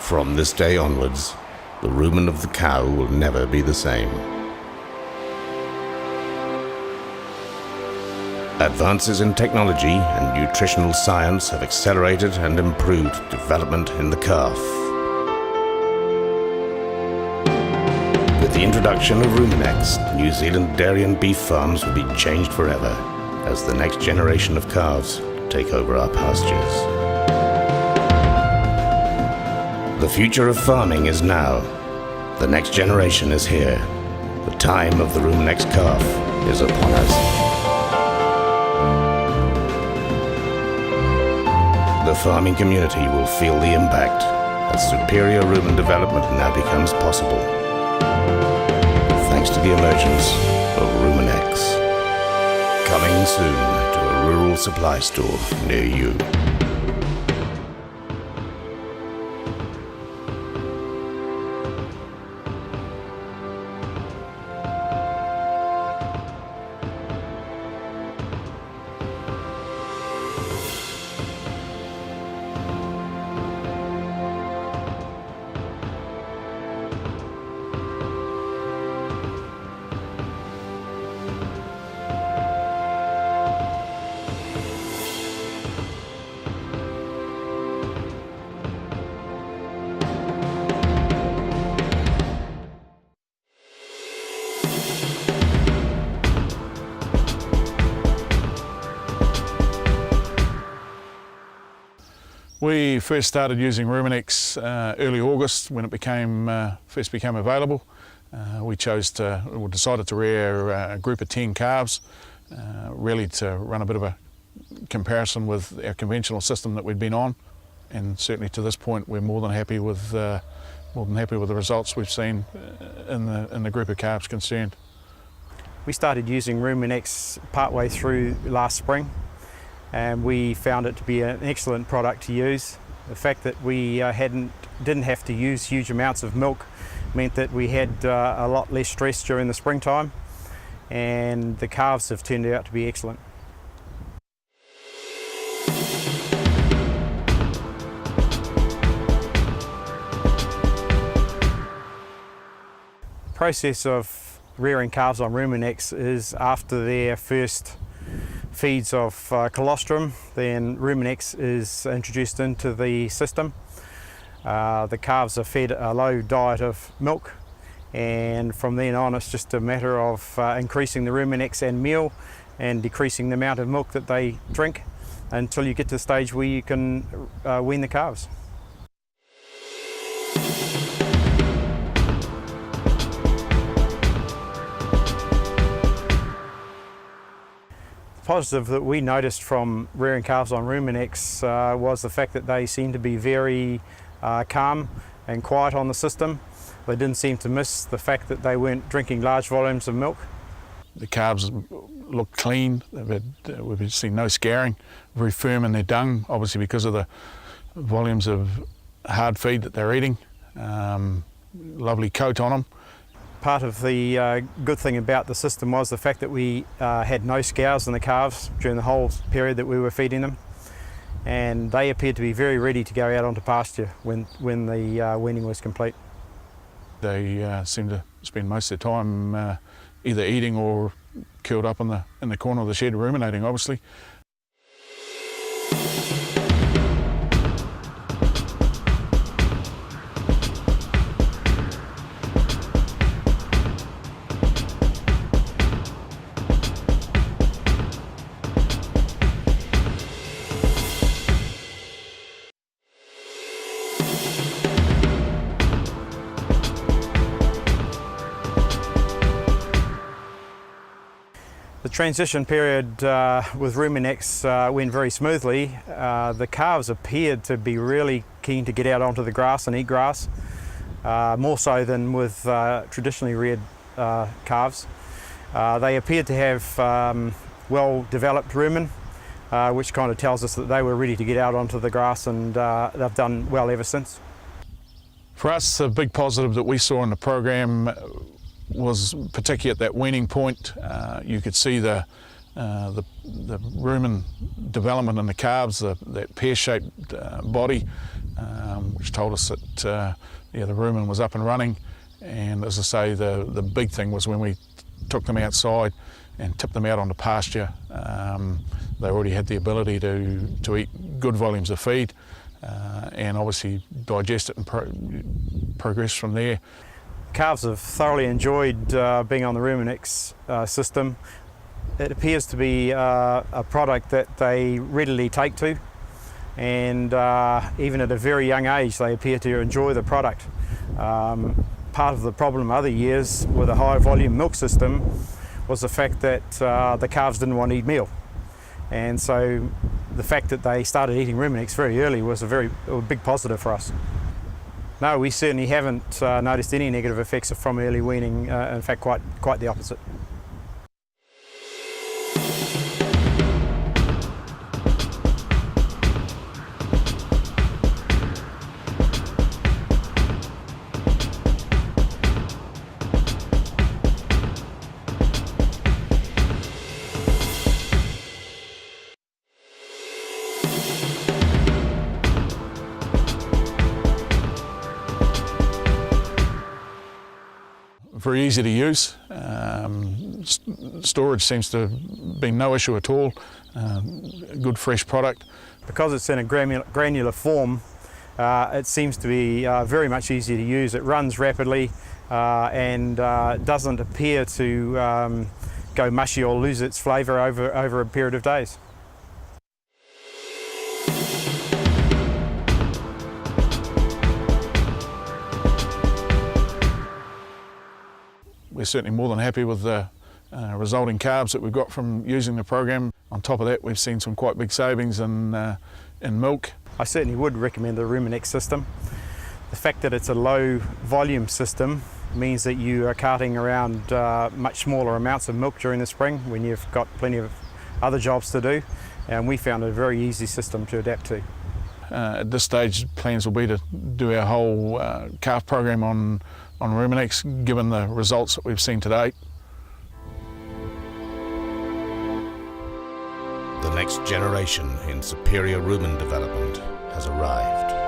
From this day onwards, the rumen of the cow will never be the same. Advances in technology and nutritional science have accelerated and improved development in the calf. With the introduction of Rumenx, New Zealand dairy and beef farms will be changed forever as the next generation of calves take over our pastures. The future of farming is now. The next generation is here. The time of the Rumen X calf is upon us. The farming community will feel the impact as superior rumen development now becomes possible, thanks to the emergence of Rumen X. Coming soon to a rural supply store near you. We first started using RumenX early August when it first became available. We decided to rear a group of 10 calves, really to run a bit of a comparison with our conventional system that we'd been on, and certainly to this point we're more than happy with the results we've seen in the group of calves concerned. We started using RumenX partway through last spring, and we found it to be an excellent product to use. The fact that we didn't have to use huge amounts of milk meant that we had a lot less stress during the springtime, and the calves have turned out to be excellent. The process of rearing calves on RumenX is after their first feeds of colostrum, then RumenX is introduced into the system. The calves are fed a low diet of milk, and from then on it's just a matter of increasing the RumenX and meal and decreasing the amount of milk that they drink until you get to the stage where you can wean the calves. Positive that we noticed from rearing calves on RumenX was the fact that they seemed to be very calm and quiet on the system. They didn't seem to miss the fact that they weren't drinking large volumes of milk. The calves look clean. We've seen no scarring, very firm in their dung, obviously because of the volumes of hard feed that they're eating. Lovely coat on them. Part of the good thing about the system was the fact that we had no scours in the calves during the whole period that we were feeding them, and they appeared to be very ready to go out onto pasture when the weaning was complete. They seem to spend most of their time either eating or curled up in the corner of the shed ruminating, obviously. The transition period with RumenX went very smoothly. The calves appeared to be really keen to get out onto the grass and eat grass, more so than with traditionally reared calves. They appeared to have well-developed rumen, which kind of tells us that they were ready to get out onto the grass, and they've done well ever since. For us, the big positive that we saw in the program was particularly at that weaning point. You could see the rumen development in the calves, that pear-shaped body, which told us that the rumen was up and running. And as I say, the big thing was when we took them outside and tipped them out onto pasture. They already had the ability to eat good volumes of feed and obviously digest it and progress from there. Calves have thoroughly enjoyed being on the Rumenx system. It appears to be a product that they readily take to, and even at a very young age they appear to enjoy the product. Part of the problem other years with a high volume milk system was the fact that the calves didn't want to eat meal, and so the fact that they started eating Rumenx very early was a big positive for us. No, we certainly haven't noticed any negative effects from early weaning, in fact quite the opposite. Very easy to use. Storage seems to have been no issue at all. Good fresh product. Because it's in a granular form, it seems to be very much easy to use. It runs rapidly and doesn't appear to go mushy or lose its flavour over a period of days. We're certainly more than happy with the resulting calves that we've got from using the program. On top of that, we've seen some quite big savings in milk. I certainly would recommend the Rumen X system. The fact that it's a low volume system means that you are carting around much smaller amounts of milk during the spring when you've got plenty of other jobs to do, and we found it a very easy system to adapt to. At this stage, plans will be to do our whole calf program on RumenX, given the results that we've seen to date. The next generation in superior rumen development has arrived.